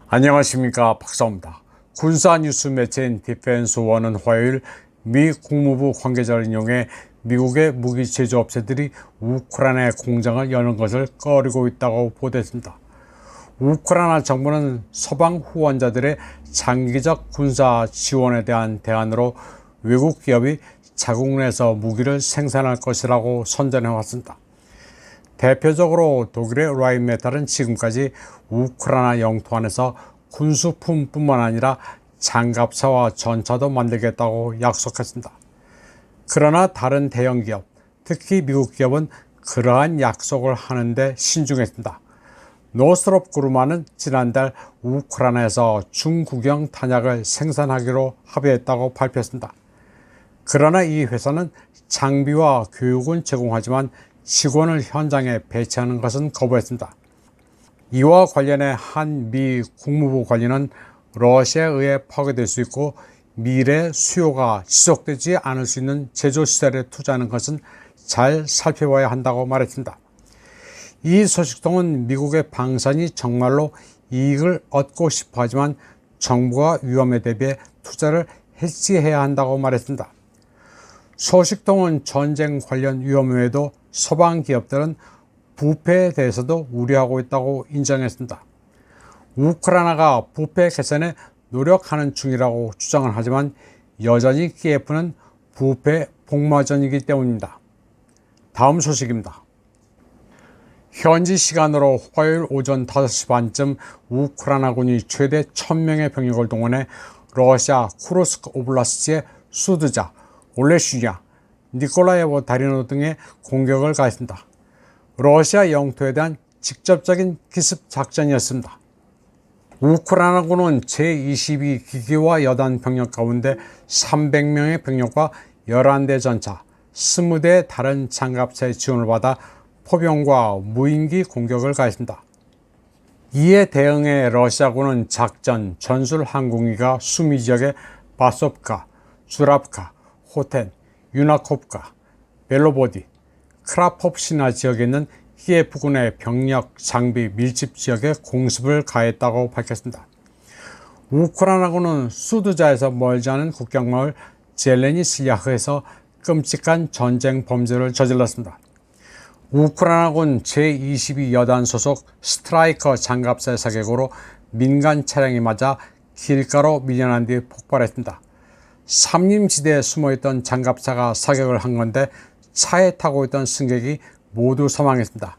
안녕하십니까, 박사입니다. 군사 뉴스 매체인 디펜스원은 화요일 미 국무부 관계자를 인용해 미국의 무기 제조업체들이 우크라이나의 공장을 여는 것을 꺼리고 있다고 보도했습니다. 우크라이나 정부는 서방 후원자들의 장기적 군사 지원에 대한 대안으로 외국 기업이 자국 내에서 무기를 생산할 것이라고 선전해 왔습니다. 대표적으로 독일의 라인메탈은 지금까지 우크라이나 영토 안에서 군수품뿐만 아니라 장갑차와 전차도 만들겠다고 약속했습니다. 그러나 다른 대형 기업, 특히 미국 기업은 그러한 약속을 하는데 신중했습니다. 노스롭 그루마는 지난달 우크라이나에서 중구경 탄약을 생산하기로 합의했다고 발표했습니다. 그러나 이 회사는 장비와 교육은 제공하지만 직원을 현장에 배치하는 것은 거부했습니다. 이와 관련해 한 미 국무부 관리는 러시아에 의해 파괴될 수 있고 미래 수요가 지속되지 않을 수 있는 제조시설에 투자하는 것은 잘 살펴봐야 한다고 말했습니다. 이 소식통은 미국의 방산이 정말로 이익을 얻고 싶어 하지만 정부가 위험에 대비해 투자를 해지해야 한다고 말했습니다. 소식통은 전쟁 관련 위험 외에도 서방 기업들은 부패에 대해서도 우려하고 있다고 인정했습니다. 우크라이나가 부패 개선에 노력하는 중이라고 주장을 하지만 여전히 키예프는 부패 복마전이기 때문입니다. 다음 소식입니다. 현지 시간으로 화요일 오전 5시 반쯤 우크라이나군이 최대 1000명의 병력을 동원해 러시아 쿠르스크 오블라스트의 수드자, 올레슈냐, 니콜라예보 다리노 등의 공격을 가했습니다. 러시아 영토에 대한 직접적인 기습 작전이었습니다. 우크라이나군은 제22 기계화 여단 병력 가운데 300명의 병력과 11대 전차, 20대의 다른 장갑차의 지원을 받아 포병과 무인기 공격을 가했습니다. 이에 대응해 러시아군은 작전 전술 항공기가 수미 지역의 바소프카, 주랍카, 호텐, 유나코프카, 벨로보디, 크라포프시나 지역에 있는 키예프군의 병력 장비 밀집 지역에 공습을 가했다고 밝혔습니다. 우크라이나군은 수드자에서 멀지 않은 국경마을 젤레니슬야흐에서 끔찍한 전쟁 범죄를 저질렀습니다. 우크라이나군 제22 여단 소속 스트라이커 장갑차의 사격으로 민간 차량이 맞아 길가로 밀려난 뒤 폭발했습니다. 삼림지대에 숨어있던 장갑차가 사격을 한 건데 차에 타고 있던 승객이 모두 사망했습니다.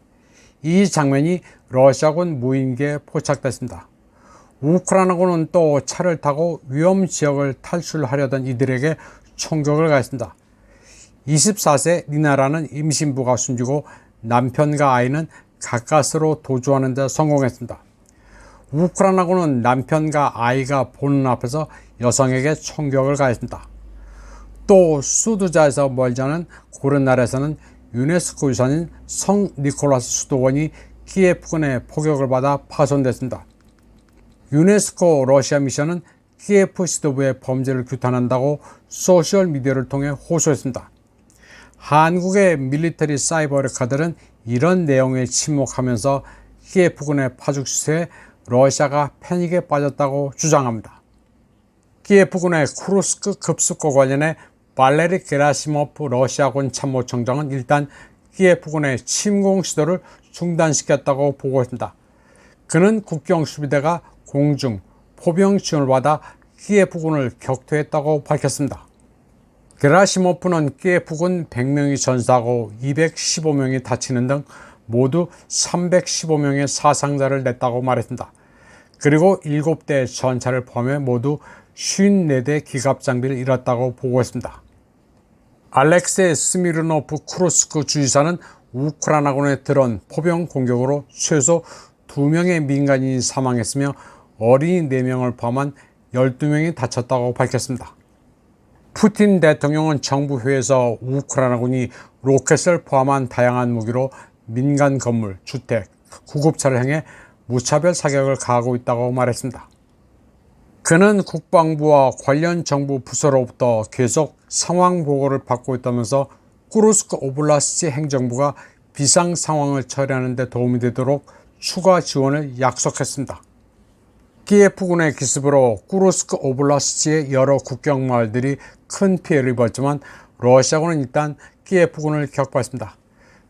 이 장면이 러시아군 무인기에 포착됐습니다. 우크라이나군은 또 차를 타고 위험 지역을 탈출하려던 이들에게 총격을 가했습니다. 24세 니나라는 임신부가 숨지고 남편과 아이는 가까스로 도주하는 데 성공했습니다. 우크라이나군은 남편과 아이가 보는 앞에서 여성에게 총격을 가했습니다. 또 수두자에서 멀지 않은 고른날에서는 유네스코 유산인 성 니콜라스 수도원이 키예프군의 포격을 받아 파손됐습니다. 유네스코 러시아 미션은 키예프 지도부의 범죄를 규탄한다고 소셜미디어를 통해 호소했습니다. 한국의 밀리터리 사이버 레카들은 이런 내용에 침묵하면서 키예프군의 파죽 추세에 러시아가 패닉에 빠졌다고 주장합니다. 키예프군의 쿠르스크 급습과 관련해 발레리 게라시모프 러시아군 참모총장은 일단 키예프군의 침공 시도를 중단시켰다고 보고했습니다. 그는 국경수비대가 공중, 포병 지원을 받아 키예프군을 격퇴했다고 밝혔습니다. 게라시모프는 키예프군 100명이 전사하고 215명이 다치는 등 모두 315명의 사상자를 냈다고 말했습니다. 그리고 7대 전차를 포함해 모두 54대 기갑 장비를 잃었다고 보고했습니다. 알렉세이 스미르노프 쿠르스크 주지사는 우크라이나군의 드론 포병 공격으로 최소 2명의 민간인이 사망했으며 어린이 4명을 포함한 12명이 다쳤다고 밝혔습니다. 푸틴 대통령은 정부회의에서 우크라이나군이 로켓을 포함한 다양한 무기로 민간 건물, 주택, 구급차를 향해 무차별 사격을 가하고 있다고 말했습니다. 그는 국방부와 관련 정부 부서로부터 계속 상황 보고를 받고 있다면서 쿠르스크 오블라스트 행정부가 비상 상황을 처리하는 데 도움이 되도록 추가 지원을 약속했습니다. 키예프군의 기습으로 쿠르스크 오블라스트의 여러 국경 마을들이 큰 피해를 입었지만 러시아군은 일단 키예프군을 격파했습니다.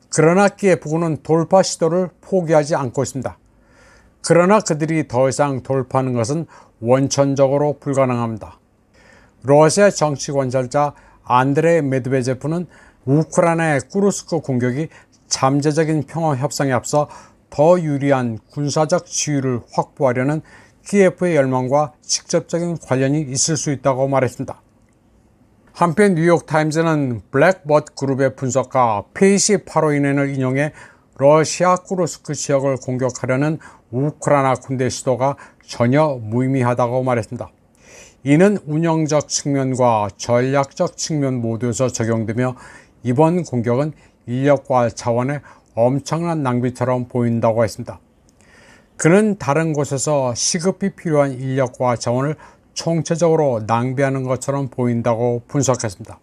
그러나 키예프군은 돌파 시도를 포기하지 않고 있습니다. 그러나 그들이 더 이상 돌파하는 것은 원천적으로 불가능합니다. 러시아 정치 관찰자 안드레이 메드베제프는 우크라이나의 쿠르스크 공격이 잠재적인 평화 협상에 앞서 더 유리한 군사적 지위를 확보하려는 키예프의 열망과 직접적인 관련이 있을 수 있다고 말했습니다. 한편 뉴욕타임즈는 블랙버드 그룹의 분석가 페이시 파로인을 인용해 러시아 쿠르스크 지역을 공격하려는 우크라이나 군대 시도가 전혀 무의미하다고 말했습니다. 이는 운영적 측면과 전략적 측면 모두에서 적용되며 이번 공격은 인력과 자원의 엄청난 낭비처럼 보인다고 했습니다. 그는 다른 곳에서 시급히 필요한 인력과 자원을 총체적으로 낭비하는 것처럼 보인다고 분석했습니다.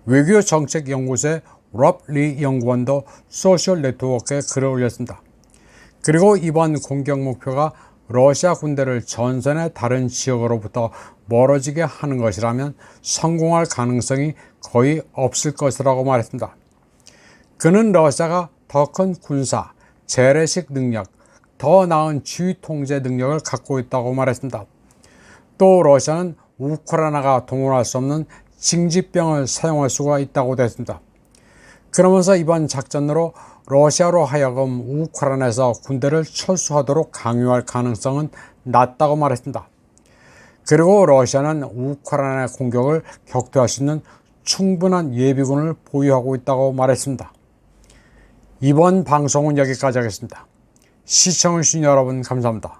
외교정책연구소의 롭 리 연구원도 소셜 네트워크에 글을 올렸습니다. 그리고 이번 공격 목표가 러시아 군대를 전선의 다른 지역으로부터 멀어지게 하는 것이라면 성공할 가능성이 거의 없을 것이라고 말했습니다. 그는 러시아가 더 큰 군사, 재래식 능력, 더 나은 지휘 통제 능력을 갖고 있다고 말했습니다. 또 러시아는 우크라이나가 동원할 수 없는 징집병을 사용할 수가 있다고 했습니다. 그러면서 이번 작전으로 러시아로 하여금 우크라이나에서 군대를 철수하도록 강요할 가능성은 낮다고 말했습니다. 그리고 러시아는 우크라이나 공격을 격퇴할 수 있는 충분한 예비군을 보유하고 있다고 말했습니다. 이번 방송은 여기까지 하겠습니다. 시청해주신 여러분 감사합니다.